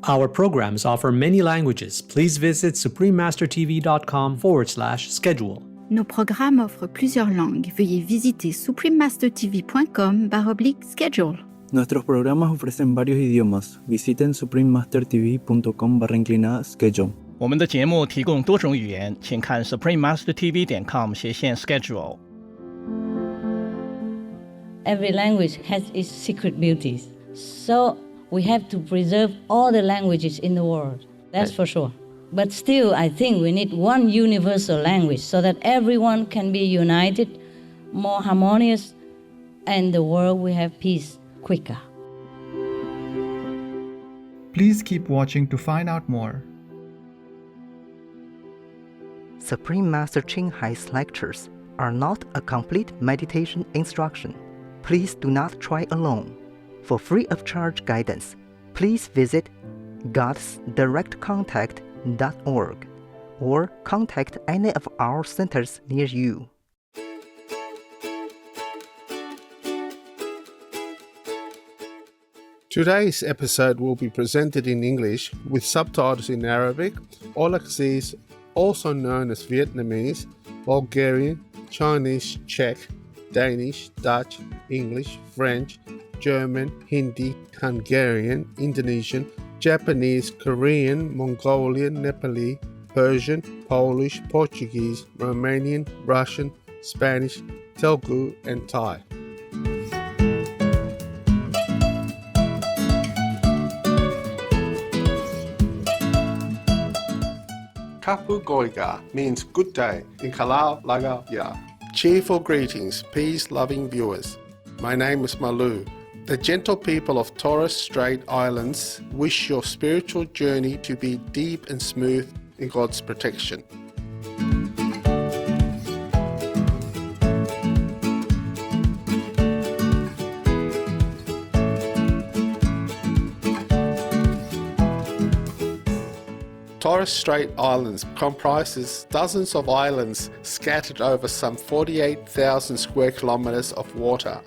Our programs offer many languages. Please visit suprememastertv.com/schedule. Nos programmes offrent plusieurs langues. Veuillez visiter suprememastertv.com/schedule. Nuestros programas ofrecen varios idiomas. Visiten suprememastertv.com/schedule. 我们的节目提供多种语言，请看 suprememastertv.com/schedule。 Every language has its secret beauties. So we have to preserve all the languages in the world. That's for sure. But still, I think we need one universal language so that everyone can be united, more harmonious, and the world will have peace quicker. Please keep watching to find out more. Supreme Master Ching Hai's lectures are not a complete meditation instruction. Please do not try alone. For free of charge guidance, please visit godsdirectcontact.org or contact any of our centers near you. Today's episode will be presented in English with subtitles in Arabic, Aulacese, also known as Vietnamese, Bulgarian, Chinese, Czech, Danish, Dutch, English, French, German, Hindi, Hungarian, Indonesian, Japanese, Korean, Mongolian, Nepali, Persian, Polish, Portuguese, Romanian, Russian, Spanish, Telugu, and Thai. Kapu Goiga means good day in Kalau Laga Ya. Cheerful greetings, peace-loving viewers. My name is Malu. The gentle people of Torres Strait Islands wish your spiritual journey to be deep and smooth in God's protection. Torres Strait Islands comprises dozens of islands scattered over some 48,000 square kilometres of water.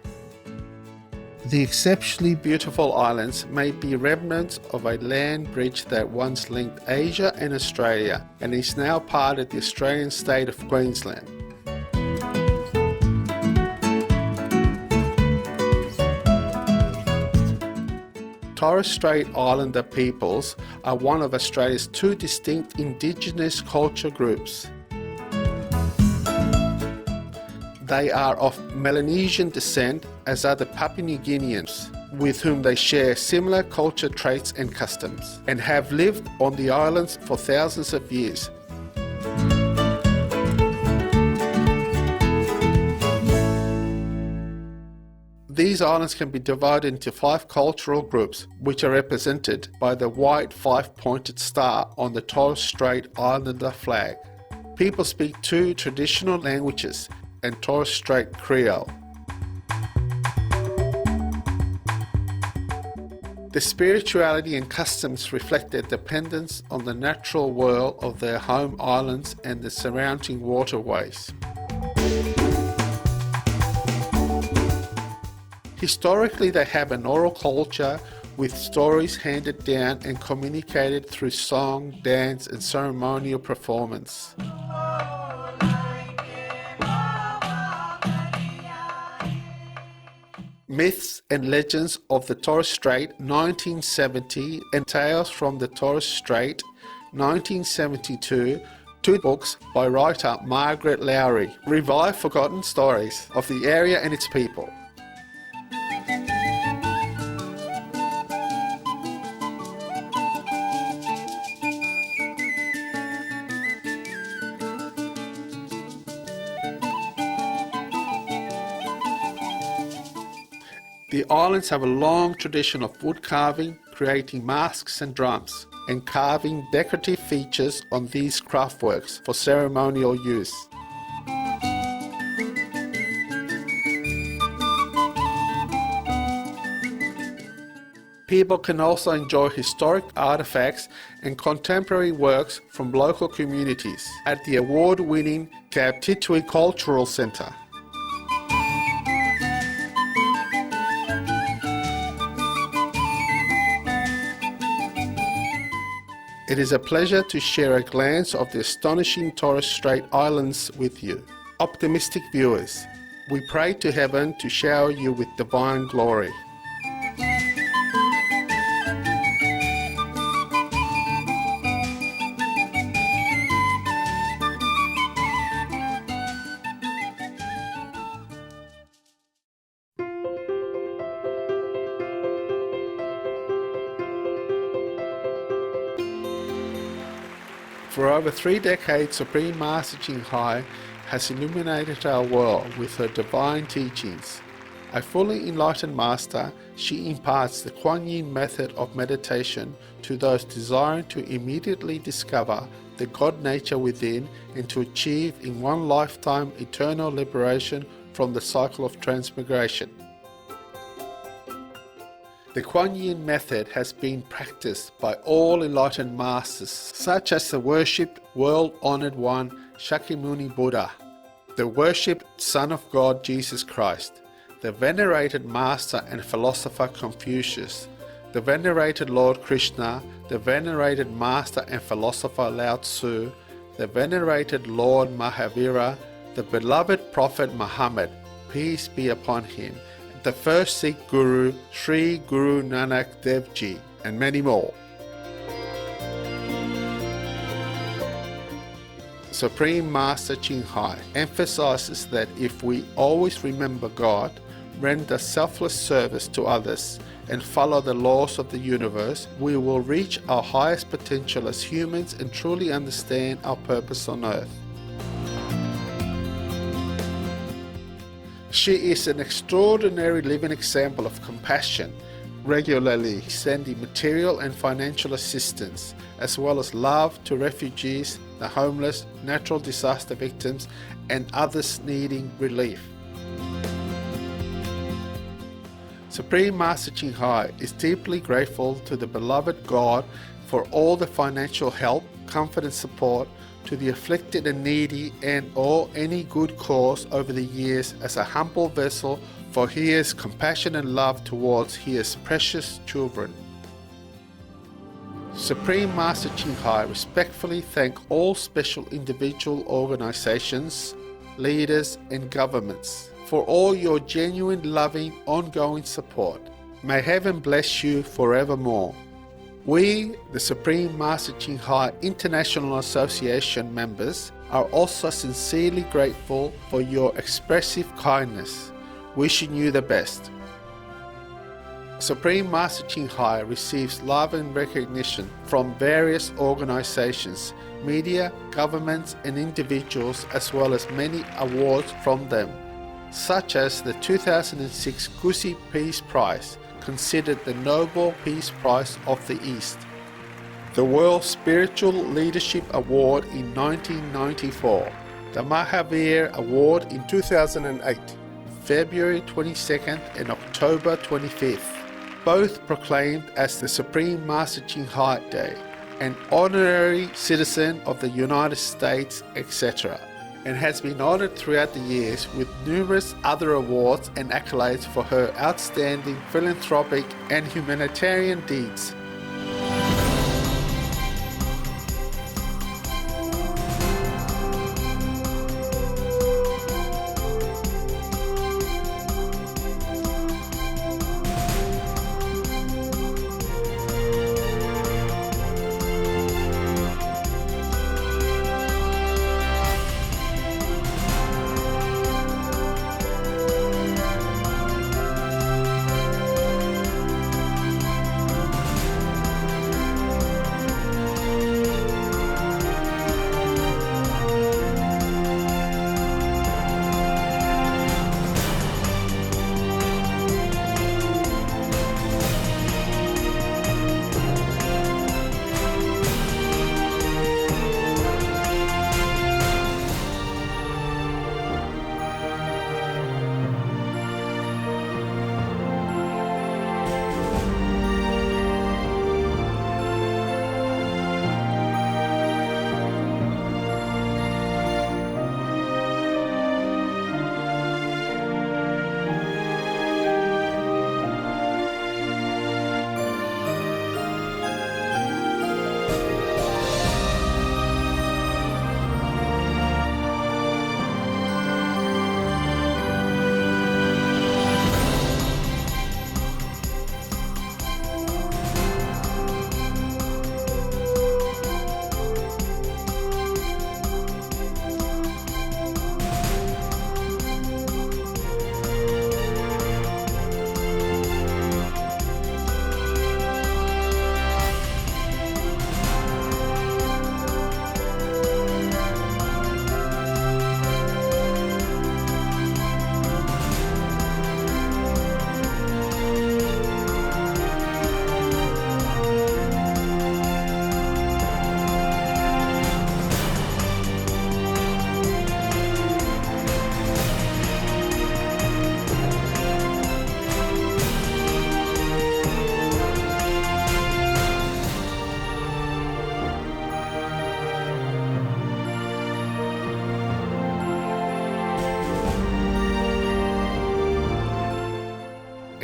The exceptionally beautiful islands may be remnants of a land bridge that once linked Asia and Australia and is now part of the Australian state of Queensland. Torres Strait Islander peoples are one of Australia's two distinct Indigenous culture groups. They are of Melanesian descent, as are the Papua New Guineans, with whom they share similar culture traits and customs, and have lived on the islands for thousands of years. These islands can be divided into 5 cultural groups, which are represented by the white 5-pointed star on the Torres Strait Islander flag. People speak 2 traditional languages and Torres Strait Creole. The spirituality and customs reflect their dependence on the natural world of their home islands and the surrounding waterways. Historically, they have an oral culture with stories handed down and communicated through song, dance, and ceremonial performance. Myths and Legends of the Torres Strait 1970 and Tales from the Torres Strait 1972, 2 books by writer Margaret Lowry, revive forgotten stories of the area and its people. The islands have a long tradition of wood carving, creating masks and drums, and carving decorative features on these craftworks for ceremonial use. People can also enjoy historic artifacts and contemporary works from local communities at the award-winning P3o7 Cultural Centre. It is a pleasure to share a glance of the astonishing Torres Strait Islands with you. Optimistic viewers, we pray to heaven to shower you with divine glory. For over 3 decades, Supreme Master Ching Hai has illuminated our world with her divine teachings. A fully enlightened master, she imparts the Kuan Yin method of meditation to those desiring to immediately discover the God nature within and to achieve in one lifetime eternal liberation from the cycle of transmigration. The Kuan Yin method has been practiced by all enlightened masters, such as the worshipped world-honored one Shakyamuni Buddha, the worshipped Son of God Jesus Christ, the venerated master and philosopher Confucius, the venerated Lord Krishna, the venerated master and philosopher Lao Tzu, the venerated Lord Mahavira, the beloved Prophet Muhammad, peace be upon him, the first Sikh Guru, Sri Guru Nanak Dev Ji, and many more. Supreme Master Ching Hai emphasizes that if we always remember God, render selfless service to others, and follow the laws of the universe, we will reach our highest potential as humans and truly understand our purpose on earth. She is an extraordinary living example of compassion, regularly sending material and financial assistance, as well as love to refugees, the homeless, natural disaster victims, and others needing relief. Supreme Master Ching Hai is deeply grateful to the beloved God for all the financial help, comfort and support to the afflicted and needy and or any good cause over the years as a humble vessel for His compassion and love towards His precious children. Supreme Master Ching Hai respectfully thank all special individual organizations, leaders and governments for all your genuine, loving, ongoing support. May heaven bless you forevermore. We, the Supreme Master Ching Hai International Association members, are also sincerely grateful for your expressive kindness, wishing you the best. Supreme Master Ching Hai receives love and recognition from various organizations, media, governments and individuals, as well as many awards from them, such as the 2006 Gusi Peace Prize, considered the Nobel Peace Prize of the East, the World Spiritual Leadership Award in 1994, the Mahavir Award in 2008, February 22nd and October 25th, both proclaimed as the Supreme Master Ching Hai Day, an honorary citizen of the United States, etc., and has been honoured throughout the years with numerous other awards and accolades for her outstanding philanthropic and humanitarian deeds.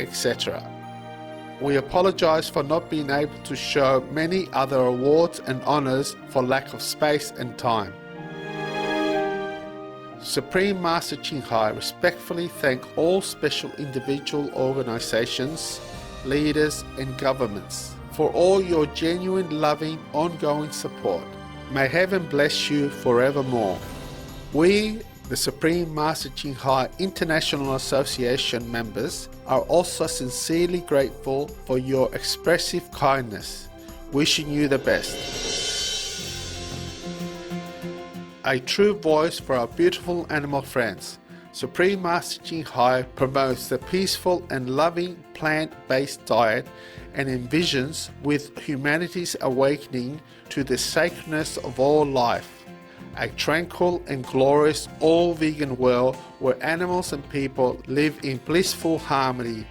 etc. We apologize for not being able to show many other awards and honors for lack of space and time. Supreme Master Ching Hai respectfully thank all special individual organizations, leaders and governments for all your genuine, loving, ongoing support. May heaven bless you forevermore. We, the Supreme Master Ching Hai International Association members, are also sincerely grateful for your expressive kindness. Wishing you the best. A true voice for our beautiful animal friends. Supreme Master Ching Hai promotes the peaceful and loving plant-based diet and envisions with humanity's awakening to the sacredness of all life, a tranquil and glorious all-vegan world where animals and people live in blissful harmony.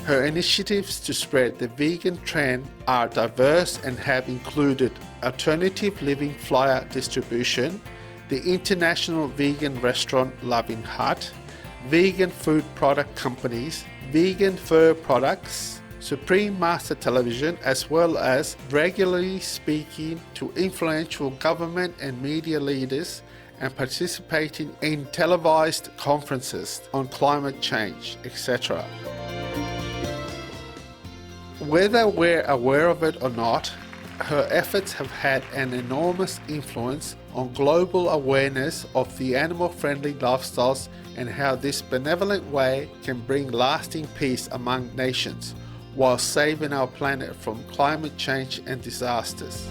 Her initiatives to spread the vegan trend are diverse and have included alternative living flyer distribution, the International Vegan Restaurant Loving Hut, vegan food product companies, vegan fur products, Supreme Master Television, as well as regularly speaking to influential government and media leaders and participating in televised conferences on climate change, etc. Whether we're aware of it or not, her efforts have had an enormous influence on global awareness of the animal-friendly lifestyles and how this benevolent way can bring lasting peace among nations while saving our planet from climate change and disasters.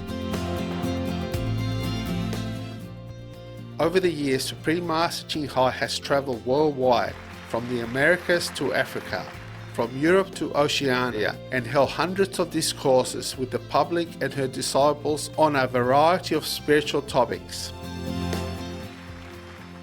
Over the years, Supreme Master Ching Hai has travelled worldwide, from the Americas to Africa, from Europe to Oceania, and held hundreds of discourses with the public and her disciples on a variety of spiritual topics.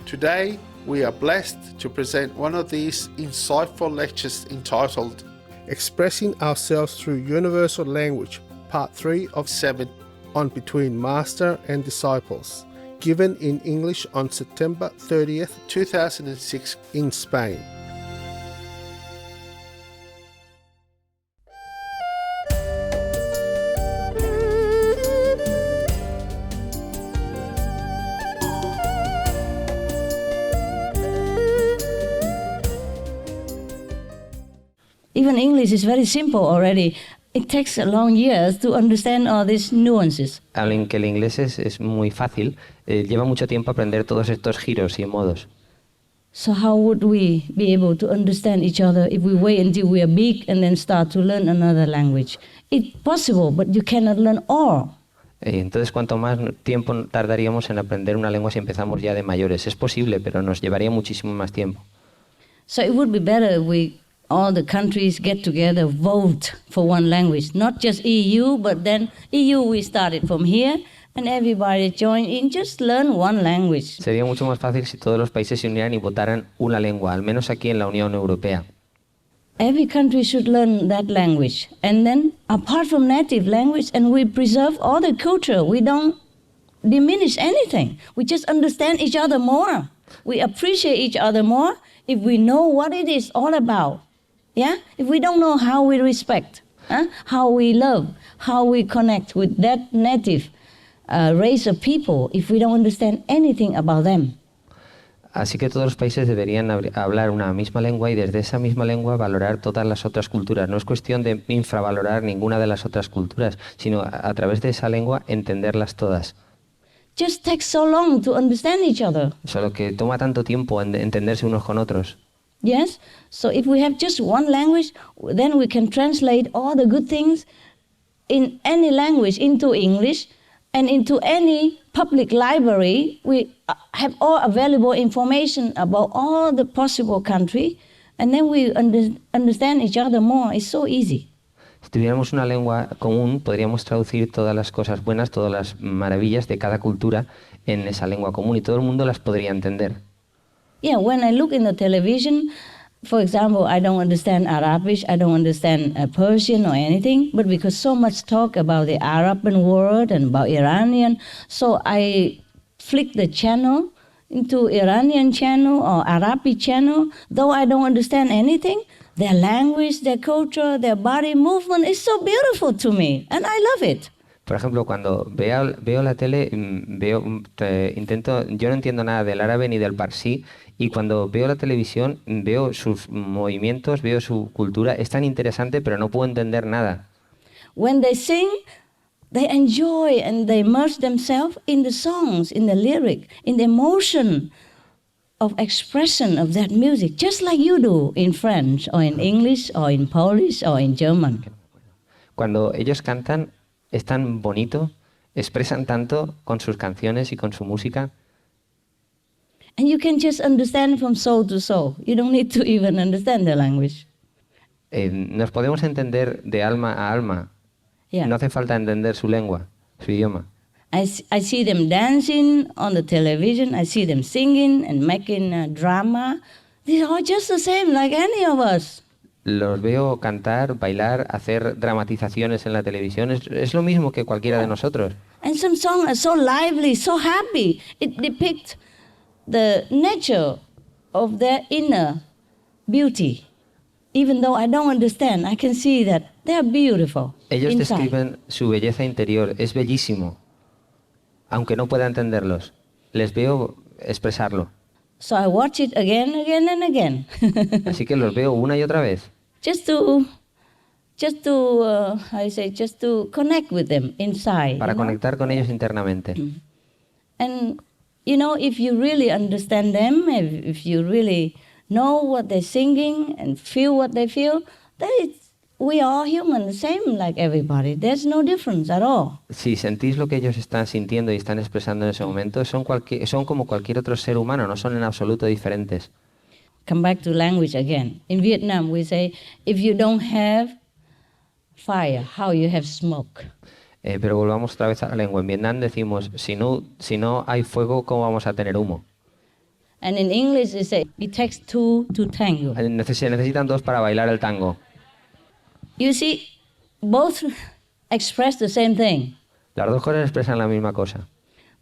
Today, we are blessed to present one of these insightful lectures entitled Expressing Ourselves Through Universal Language, Part 3 of 7 on Between Master and Disciples, given in English on September 30th, 2006 in Spain. Even English is very simple already. It takes a long years to understand all these nuances. Hablen que el inglés es muy fácil, lleva mucho tiempo aprender todos estos giros y modos. So how would we be able to understand each other if we wait until we are big and then start to learn another language? It's possible, but you cannot learn all. Entonces, cuanto más tiempo tardaríamos en aprender una lengua si empezamos ya de mayores. Es posible, pero nos llevaría muchísimo más tiempo. So it would be better if all the countries get together, vote for one language, not just EU, but then EU we started from here, and everybody join in, just learn one language. Sería mucho más fácil si todos los países se unieran y votaran una lengua, al menos aquí en la Unión Europea. Every country should learn that language, and then apart from native language, and we preserve all the culture. We don't diminish anything. We just understand each other more. We appreciate each other more if we know what it is all about. Yeah? If we don't know how we respect, how we love, how we connect with that native race of people, if we don't understand anything about them. Así que todos los países deberían hablar una misma lengua y desde esa misma lengua valorar todas las otras culturas. No es cuestión de infravalorar ninguna de las otras culturas, sino a través de esa lengua entenderlas todas. Just takes so long to understand each other. Solo que toma tanto tiempo entenderse unos con otros. Yes? So if we have just one language, then we can translate all the good things in any language into English, and into any public library. We have all available information about all the possible country, and then we understand each other more. It's so easy. Si tuviéramos una lengua común, podríamos traducir todas las cosas buenas, todas las maravillas de cada cultura en esa lengua común y todo el mundo las podría entender. Yeah, when I look in the television, for example, I don't understand Arabic, I don't understand Persian or anything, but because so much talk about the Arabian world and about Iranian, so I flick the channel into Iranian channel or Arabic channel, though I don't understand anything, their language, their culture, their body movement is so beautiful to me, and I love it. Por ejemplo, cuando veo la tele, yo no entiendo nada del árabe ni del parsi, y cuando veo la televisión, veo sus movimientos, veo su cultura, es tan interesante, pero no puedo entender nada. When they sing, they enjoy and they immerse themselves in the songs, in the lyric, in the emotion of expression of that music, just like you do in French or in English or in Polish or in German. Cuando ellos cantan, es tan bonito, expresan tanto con sus canciones y con su música. And you can just understand from soul to soul. You don't need to even understand the language. Nos podemos entender de alma a alma. Yeah. No hace falta entender su lengua, su idioma. I see them dancing on the television. I see them singing and making drama. They're all just the same like any of us. Los veo cantar, bailar, hacer dramatizaciones en la televisión. Es lo mismo que cualquiera de nosotros. And some songs are so lively, so happy. It depicts the nature of their inner beauty. Even though I don't understand, I can see that they're beautiful. Ellos inside. describen su belleza interior. Es bellísimo. Aunque no pueda entenderlos. Les veo expresarlo. So I watch it again and again. Así que los veo una y otra vez. just to connect with them inside. Para conectar con ellos internamente. And if you really understand them, if you really know what they're singing and feel what they feel, then we are human, the same like everybody. There's no difference at all. Si sentís lo que ellos están sintiendo y están expresando en ese momento, son como cualquier otro ser humano, no son en absoluto diferentes. Come back to language again. In Vietnam, we say, if you don't have fire, how you have smoke? Pero volvamos otra vez a la lengua. En Vietnam decimos, si no hay fuego, ¿cómo vamos a tener humo? And in English, they say, it takes two to tango. Se necesitan dos para bailar el tango. You see, both express the same thing. Las dos cosas expresan la misma cosa.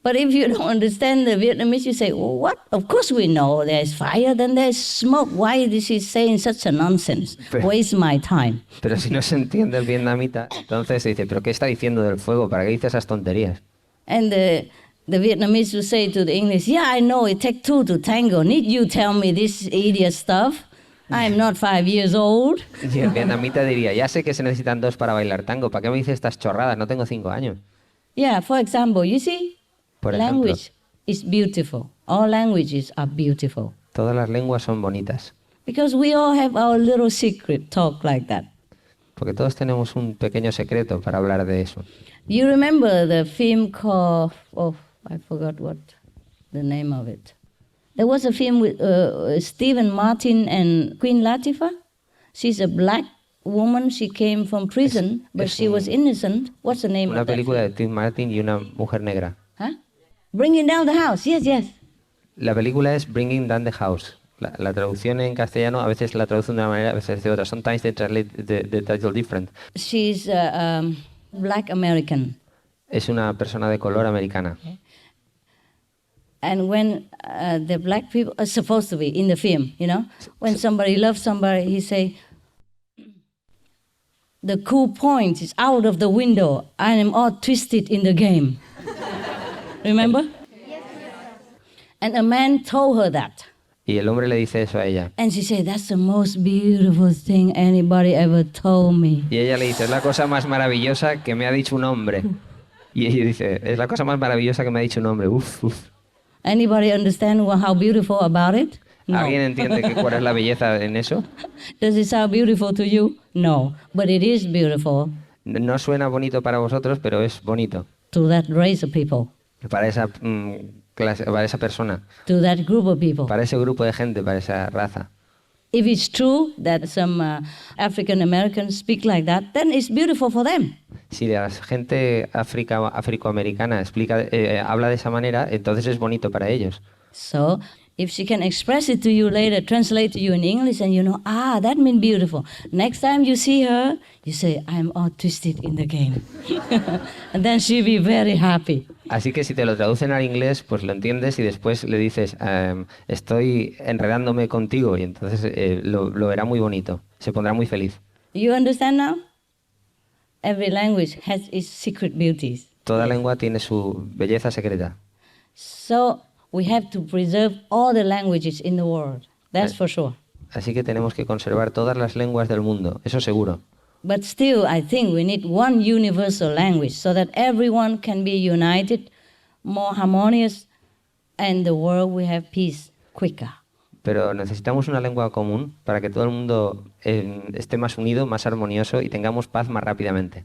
But if you don't understand the Vietnamese, you say, well, what? Of course we know there's fire, then there's smoke. Why is he saying such a nonsense? Waste my time. Pero si no se entiende el vietnamita, entonces se dice, ¿pero qué está diciendo del fuego? ¿Para qué dice esas tonterías? And the Vietnamese will say to the English, yeah, I know, it takes two to tango. Need you tell me this idiot stuff? I'm not 5 years old. Y el vietnamita diría, ya sé que se necesitan dos para bailar tango. ¿Para qué me dice estas chorradas? No tengo 5 años. Yeah, for example, you see, Por ejemplo, language is beautiful. All languages are beautiful. Todas las lenguas son bonitas. Because we all have our little secret talk like that. Porque todos tenemos un pequeño secreto para hablar de eso. You remember the film called, I forgot what the name of it. There was a film with Stephen Martin and Queen Latifah. She's a black woman. She came from prison, but she was innocent. What's the name Una of that película film? de Steve Martin y una mujer negra. Huh? Bringing Down the House. Yes, yes. La película es Bringing Down the House. La traducción en castellano a veces la traducen de una manera, a veces de otra. Sometimes they translate the title different. She's black American. Es una persona de color americana. Okay. And when the black people are supposed to be in the film, when somebody loves somebody, he say, the cool point is out of the window. I am all twisted in the game. Remember? Yes. And a man told her that. Y el hombre le dice eso a ella. And she said, that's the most beautiful thing anybody ever told me. Y ella le dice, es la cosa más maravillosa que me ha dicho un hombre. Y ella dice, es la cosa más maravillosa que me ha dicho un hombre. Uf, uf. Anybody understand how beautiful about it? No. ¿Alguien entiende cuál es la belleza en eso? Does it sound beautiful to you? No, but it is beautiful. No suena bonito para vosotros, pero es bonito. To that race of people. Para esa clase, para esa persona. To that group of people. Para ese grupo de gente, para esa raza. If it's true that some African Americans speak like that, then it's beautiful for them. Si la gente afroamericana habla de esa manera, entonces es bonito para ellos. So If she can express it to you later, translate to you in English, and you know, that means beautiful. Next time you see her, you say, I'm autistic in the game. And then she'll be very happy. Así que si te lo traducen al inglés, pues lo entiendes y después le dices, estoy enredándome contigo, y entonces lo verá muy bonito, se pondrá muy feliz. You understand now? Every language has its secret beauties. Toda lengua tiene su belleza secreta. So we have to preserve all the languages in the world. That's for sure. Así que tenemos que conservar todas las lenguas del mundo, eso seguro. But still, I think we need one universal language so that everyone can be united, more harmonious, and the world will have peace quicker. Pero necesitamos una lengua común para que todo el mundo esté más unido, más armonioso y tengamos paz más rápidamente.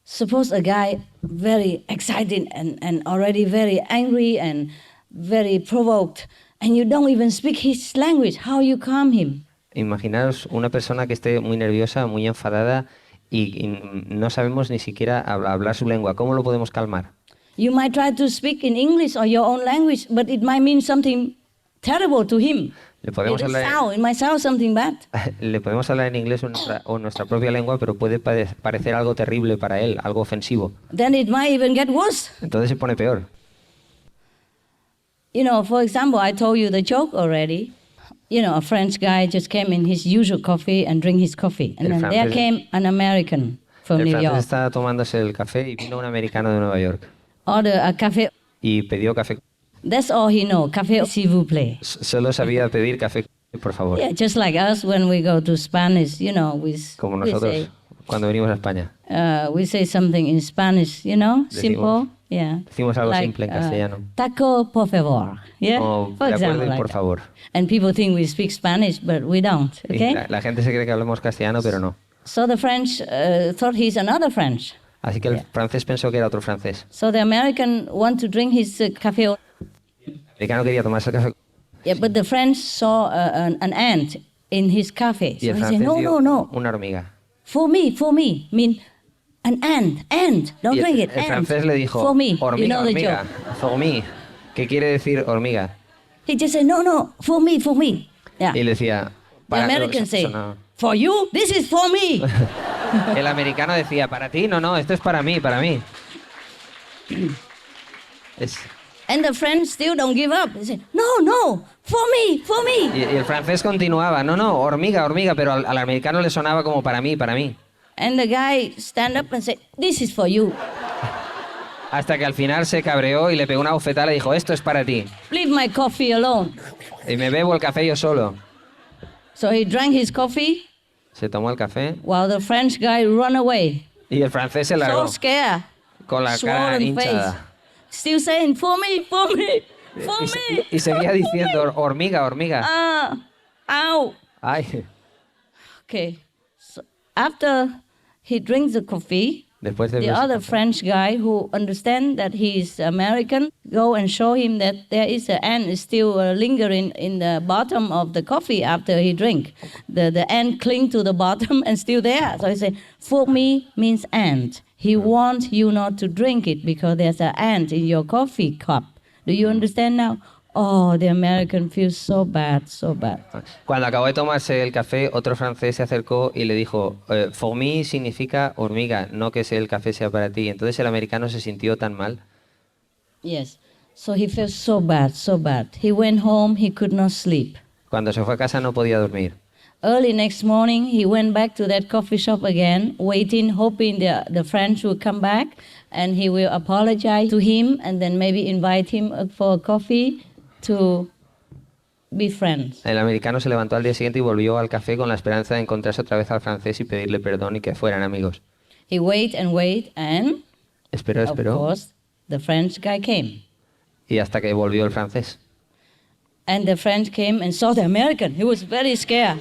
Suppose a guy very excited and already very angry and very provoked, and you don't even speak his language. How you calm him? Imaginaros una persona que esté muy nerviosa, muy enfadada y no sabemos ni siquiera hablar su lengua. ¿Cómo lo podemos calmar? You might try to speak in English or your own language, but it might mean something terrible to him. Le podemos It might sound something bad. Le podemos hablar en inglés o nuestra propia lengua, pero puede parecer algo terrible para él, algo ofensivo. Then it might even get worse. Entonces se pone peor. You know, for example, I told you the joke already. You know, a French guy just came in his usual coffee and drink his coffee. And then there came an American from New York. El francés estaba tomándose el café y vino un americano de Nueva York. Order a café. Y pidió café. That's all he know. Café, s'il vous plaît. Solo sabía pedir café, por favor. Yeah, just like us when we go to Spanish, you know, como nosotros cuando venimos a España. We say something in Spanish, you know, simple. Yeah. Decimos algo simple en castellano. Taco, por favor. Yeah. For example, por favor. And people think we speak Spanish, but we don't. Okay. La gente se cree que hablamos castellano, pero no. So the French thought he's another French. Así que el francés pensó que era otro francés. So the American want to drink his café. El americano quería tomarse el café. Yeah, but the French saw an ant in his cafe. Y el So he francés said, no. Una hormiga. For me, mean an ant. Don't drink it. El francés le dijo, for me. Hormiga, you know hormiga. For me. ¿Qué quiere decir hormiga? He just said, no, for me. Yeah. Y le decía, the American say, for you, this is for me. El americano decía, para ti, no, esto es para mí. And the French still don't give up. They say, no, for me. Y el francés continuaba, no, hormiga, pero al americano le sonaba como para mí. And the guy stand up and said, this is for you. Hasta que al final se cabreó y le pegó una bofetada y le dijo, esto es para ti. Leave my coffee alone. Y me bebo el café yo solo. So he drank his coffee. Se tomó el café. While the French guy run away. Y el francés se largó. So scared. Con la cara hinchada. Face. Still saying, for me. Y seguía diciendo, hormiga. Ow. Ay. Okay. So after he drinks the coffee, después de the other French guy who understands that he's American go and show him that there is an ant still lingering in the bottom of the coffee after he drink. The ant cling to the bottom and still there. So he say, for me means ant. He wants you not to drink it because there's an ant in your coffee cup. Do you understand now? Oh, the American feels so bad. Cuando acabó de tomarse el café, otro francés se acercó y le dijo, for me significa hormiga, no que el café sea para ti. Entonces el americano se sintió tan mal. Yes. So he felt so bad. He went home, he could not sleep. Cuando se fue a casa no podía dormir. Early next morning, he went back to that coffee shop again, waiting, hoping the French would come back, and he will apologize to him, and then maybe invite him for a coffee to be friends. El americano se levantó al día siguiente y volvió al café con la esperanza de encontrarse otra vez al francés y pedirle perdón y que fueran amigos. He waited, and esperó. Of course, the French guy came. Y hasta que volvió el francés. And the French came and saw the American. He was very scared.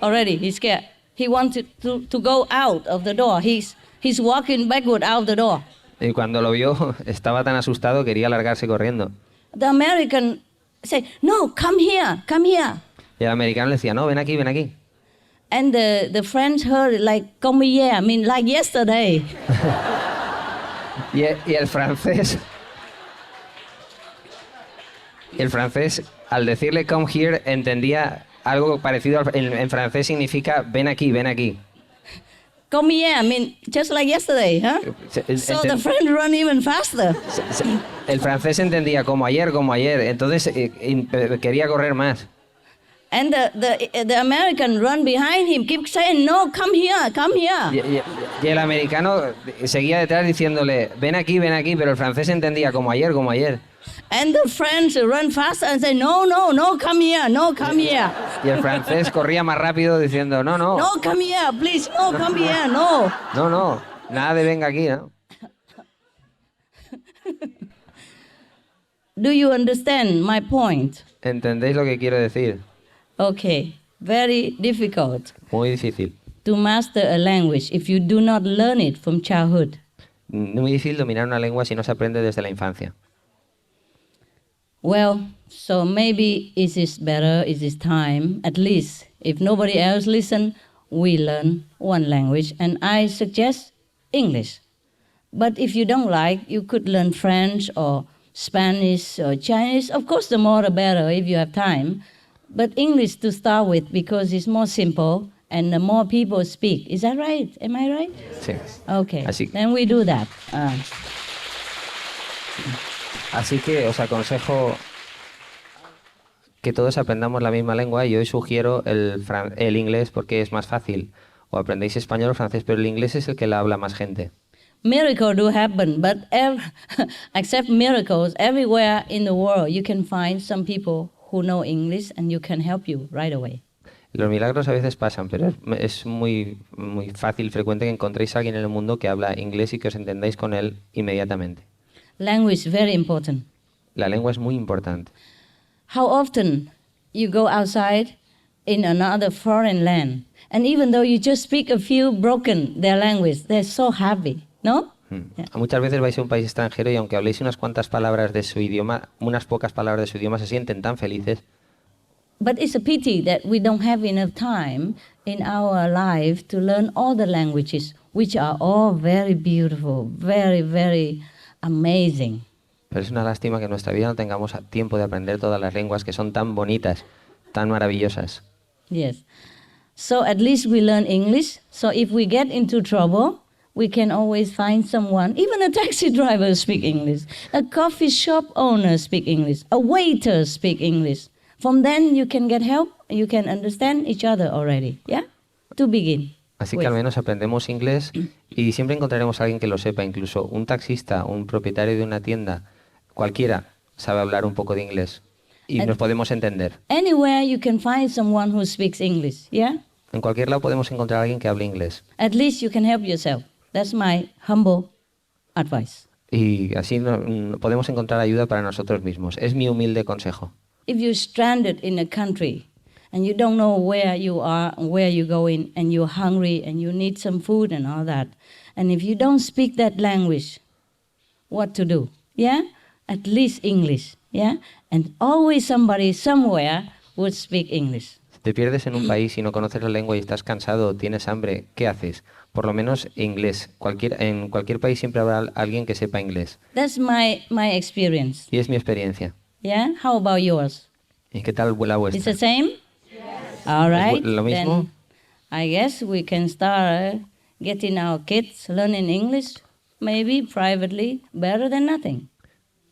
Already, he's scared. He wanted to go out of the door. He's walking backward out the door. Y cuando lo vio, estaba tan asustado, quería largarse corriendo. The American said, no, come here. Y el americano le decía, no, ven aquí. And the French heard it like, comme hier, I mean, like yesterday. y el francés... El francés, al decirle come here, entendía algo parecido en francés significa ven aquí, ven aquí. Come here, I mean, just like yesterday, huh? So the friend run even faster. El francés entendía como ayer, entonces quería correr más. And the American run behind him, keep saying, no, come here, come here. Y el americano seguía detrás diciéndole ven aquí, pero el francés entendía como ayer. And the French run faster and say, no, no, no, come here, no, come here. Y el francés corría más rápido diciendo no, No, come here, please, no, come here, no. No, nada de venga aquí, ¿no? Do you understand my point? ¿Entendéis lo que quiero decir? Okay, very difficult Muy difícil. to master a language if you do not learn it from childhood. Muy difícil dominar una lengua si no se aprende desde la infancia. Well, so maybe it is better, it is time, at least, if nobody else listen, we learn one language, and I suggest English. But if you don't like, you could learn French or Spanish or Chinese. Of course, the more the better if you have time. But English to start with because it's more simple and the more people speak. Is that right? Am I right? Sí. Okay, Así, then we do that. así que os aconsejo que todos aprendamos la misma lengua y hoy sugiero el inglés porque es más fácil. O aprendéis español o francés, pero el inglés es el que la habla más gente. Miracles do happen, but except miracles, everywhere in the world you can find some people who know English and you can help you right away. Los milagros a veces pasan, pero es muy fácil, frecuente que encontréis a alguien en el mundo que habla inglés y que os entendáis con él inmediatamente. Language is very important. La lengua es muy importante. How often you go outside in another foreign land, and even though you just speak a few broken their language, they're so happy, no? Yeah. Muchas veces vais a un país extranjero y aunque habléis unas cuantas palabras de su idioma, unas pocas palabras de su idioma, se sienten tan felices. But it's a pity that we don't have enough time in our life to learn all the languages, which are all very beautiful, very, very amazing. Pero es una lástima que en nuestra vida no tengamos tiempo de aprender todas las lenguas que son tan bonitas, tan maravillosas. Yes. So at least we learn English. So if we get into trouble, we can always find someone, even a taxi driver speak English, a coffee shop owner speak English, a waiter speak English. From then you can get help, you can understand each other already, yeah? To begin. Así que al menos aprendemos inglés y siempre encontraremos a alguien que lo sepa, incluso un taxista, un propietario de una tienda, cualquiera sabe hablar un poco de inglés y nos podemos entender. Anywhere you can find someone who speaks English, yeah? En cualquier lado podemos encontrar a alguien que hable inglés. At least you can help yourself. That's my humble advice. Y así podemos encontrar ayuda para nosotros mismos. Es mi humilde consejo. If you're stranded in a country and you don't know where you are and where you're going and you're hungry and you need some food and all that, and if you don't speak that language, what to do? Yeah? At least English, yeah? And always somebody somewhere would speak English. Si te pierdes en un país y no conoces la lengua y estás cansado o tienes hambre, ¿qué haces? Por lo menos inglés. En cualquier país siempre habrá alguien que sepa inglés. That's my experience. Y es mi experiencia. Yeah? How about yours? ¿Y qué tal la vuestra? It's the same? Yes. All right. ¿Lo mismo? Then I guess we can start getting our kids learning English, maybe privately, better than nothing.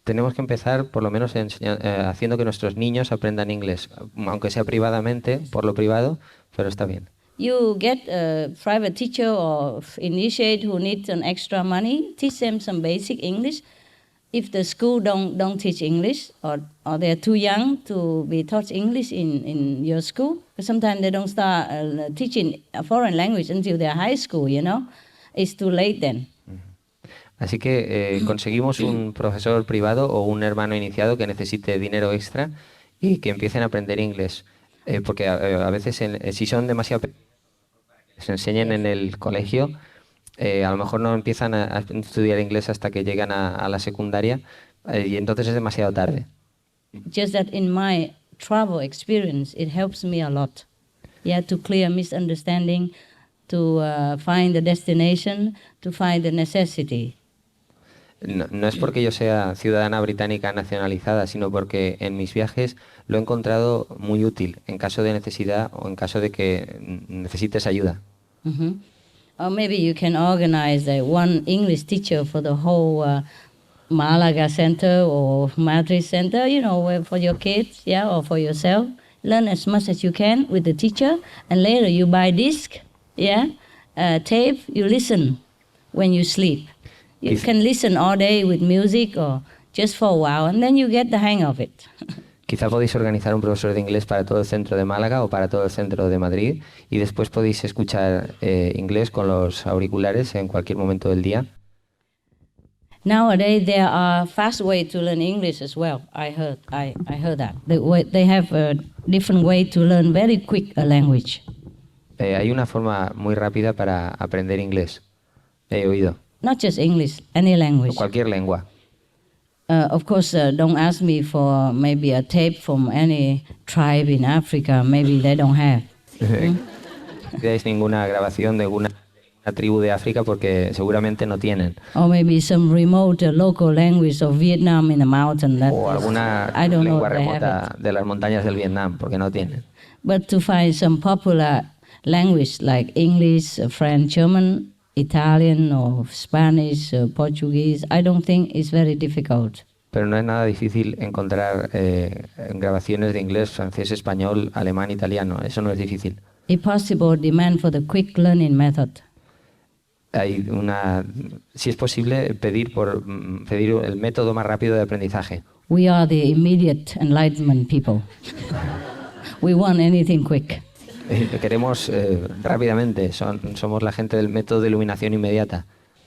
Tenemos que empezar por lo menos haciendo que nuestros niños aprendan inglés, aunque sea privadamente, por lo privado, pero está bien. You get a private teacher or initiate who needs an extra money, teach them some basic English. If the school don't teach English or they're too young to be taught English in your school, sometimes they don't start teaching a foreign language until they're high school, you know. It's too late then. Así que conseguimos un profesor privado o un hermano iniciado que necesite dinero extra y que empiecen a aprender inglés. Porque a veces si son demasiado se enseñan en el colegio, a lo mejor no empiezan a estudiar inglés hasta que llegan a la secundaria y entonces es demasiado tarde. Just that in my travel experience, it helps me a lot. Yeah, to clear misunderstanding, to find the destination, to find the necessity. No, no es porque yo sea ciudadana británica nacionalizada, sino porque en mis viajes lo he encontrado muy útil en caso de necesidad o en caso de que necesites ayuda. Or maybe you can organize one English teacher for the whole Malaga Center or Madrid Center, for your kids, or for yourself. Learn as much as you can with the teacher, and later you buy disc, tape, you listen when you sleep. You can listen all day with music or just for a while, and then you get the hang of it. Quizá podéis organizar un profesor de inglés para todo el centro de Málaga o para todo el centro de Madrid y después podéis escuchar inglés con los auriculares en cualquier momento del día. Nowadays there are fast ways to learn English as well. I heard that. They have a different way to learn very quick a language. Hay una forma muy rápida para aprender inglés. He oído. Not just English, any language. Cualquier lengua. Of course, don't ask me for maybe a tape from any tribe in Africa. Maybe they don't have. No pidáis ninguna grabación de una tribu de África porque seguramente no tienen. Or maybe some remote local language of Vietnam in the mountain. O alguna lengua remota de las montañas del Vietnam porque no tienen. But to find some popular language like English, French, German, Italian or Spanish, Portuguese, I don't think it's very difficult. Pero no es nada difícil encontrar grabaciones de inglés, francés, español, alemán, italiano. Eso no es difícil. If possible, demand for the quick learning method. Si es posible, pedir el método más rápido de aprendizaje. We are the immediate enlightenment people. We want anything quick. Queremos rápidamente, somos la gente del método de iluminación inmediata.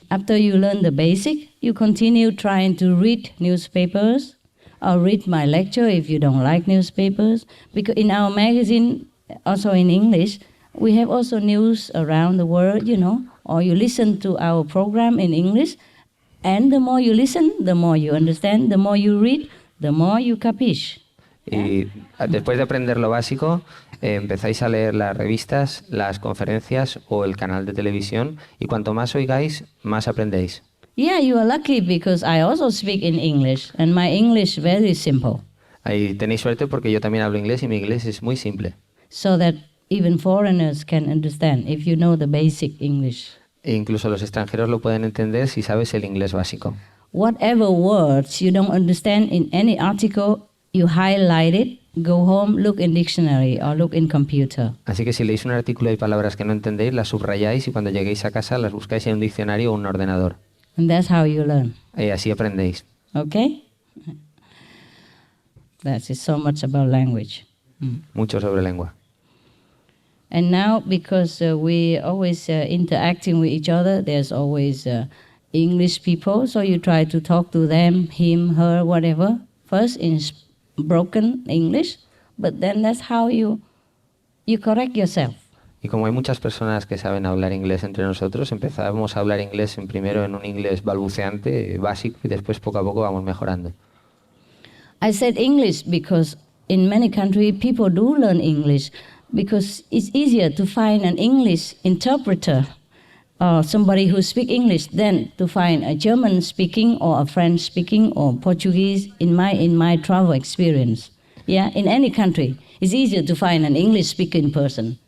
After you learn the basic, you continue trying to read newspapers or read my lecture if you don't like newspapers. Because in our magazine, also in English, we have also news around the world, or you listen to our program in English, and the more you listen, the more you understand, the more you read, the more you capiche. Y después de aprender lo básico, empezáis a leer las revistas, las conferencias o el canal de televisión y cuanto más oigáis, más aprendéis. Yeah, you are lucky because I also speak in English and my English very simple. Ahí tenéis suerte porque yo también hablo inglés y mi inglés es muy simple. So that even foreigners can understand if you know the basic English. E incluso los extranjeros lo pueden entender si sabes el inglés básico. Whatever words you don't understand in any article, you highlight it, go home, look in dictionary or look in computer. Así que si leéis un artículo y hay palabras que no entendéis, las subrayáis y cuando lleguéis a casa las buscáis en un diccionario o un ordenador. And that's how you learn. Y así aprendéis. Okay? That's so much about language. Mucho sobre lengua. And now, because we always interacting with each other, there's always English people, so you try to talk to them, him, her, whatever, first in broken English, but then that's how you correct yourself. Y como hay muchas personas que saben hablar inglés entre nosotros, empezamos a hablar inglés primero en un inglés balbuceante, básico, y después poco a poco vamos mejorando. I said English because in many countries people do learn English because it's easier to find an English interpreter or somebody who speaks English than to find a German speaking or a French speaking or Portuguese in my travel experience. Yeah, in any country, it's easier to find an English speaking person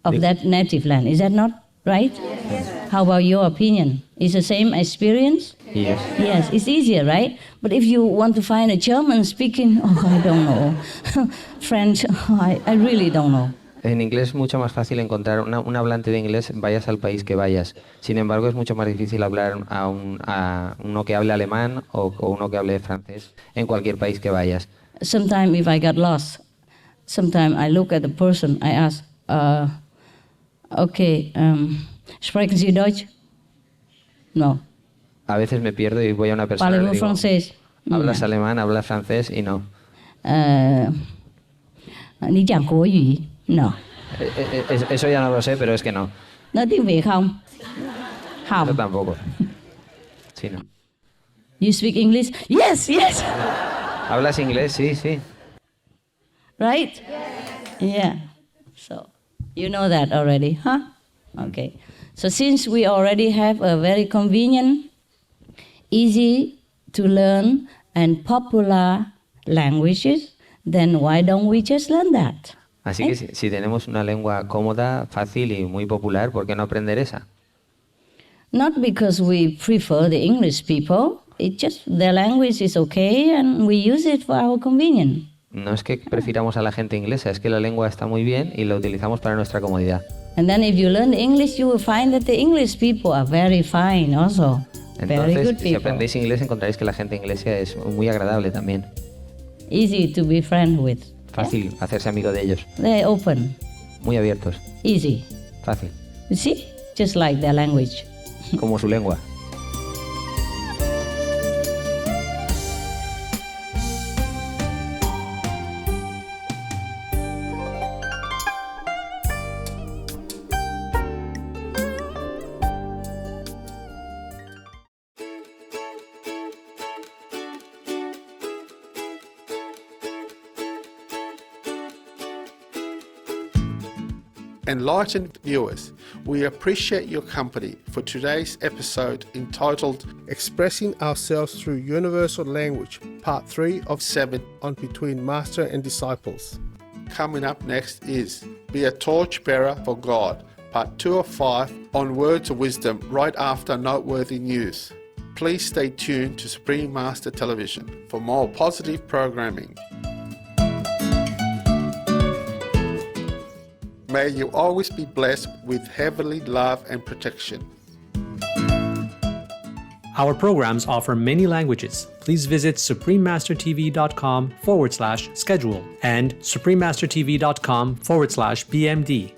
of that native land. Is that not right? Yes. How about your opinion? Is the same experience? Yes. Yes, it's easier, right? But if you want to find a German speaking, I don't know. French, I really don't know. En inglés es mucho más fácil encontrar un hablante de inglés, vayas al país que vayas. Sin embargo, es mucho más difícil hablar a uno que hable alemán o uno que hable francés en cualquier país que vayas. Sometimes if I got lost, sometimes I look at the person, I ask, okay, sprechen Sie Deutsch? No. A veces me pierdo y voy a una persona y le digo, francés? ¿hablas alemán, hablas francés? Y no. 你讲国语? No. Eso ya no lo sé, pero es que no. No tiếng Việt không? Không. Yo tampoco. Sí, no. You speak English? Yes, yes. ¿Hablas inglés? Sí, sí. Right? Yeah. So, you know that already, huh? Okay. So since we already have a very convenient easy to learn and popular languages, then why don't we just learn that? Así que si tenemos una lengua cómoda, fácil y muy popular, ¿por qué no aprender esa? Not because we prefer the English people, it's just their language is okay and we use it for our convenience. No es que prefiramos a la gente inglesa, es que la lengua está muy bien y la utilizamos para nuestra comodidad. And then if you learn English, you will find that the English people are very fine also. Very good Entonces, si people. aprendéis inglés, encontraréis que la gente inglesa es muy agradable también. Easy to be friend with. Fácil hacerse amigo de ellos. They're open, Muy abiertos. easy. Fácil. You see? Just like their language. Como su lengua. Enlightened viewers, we appreciate your company for today's episode entitled Expressing Ourselves Through Universal Language, Part 3 of 7 on Between Master and Disciples. Coming up next is Be a Torchbearer for God, Part 2 of 5 on Words of Wisdom right after noteworthy news. Please stay tuned to Supreme Master Television for more positive programming. May you always be blessed with heavenly love and protection. Our programs offer many languages. Please visit suprememastertv.com/schedule and suprememastertv.com/BMD.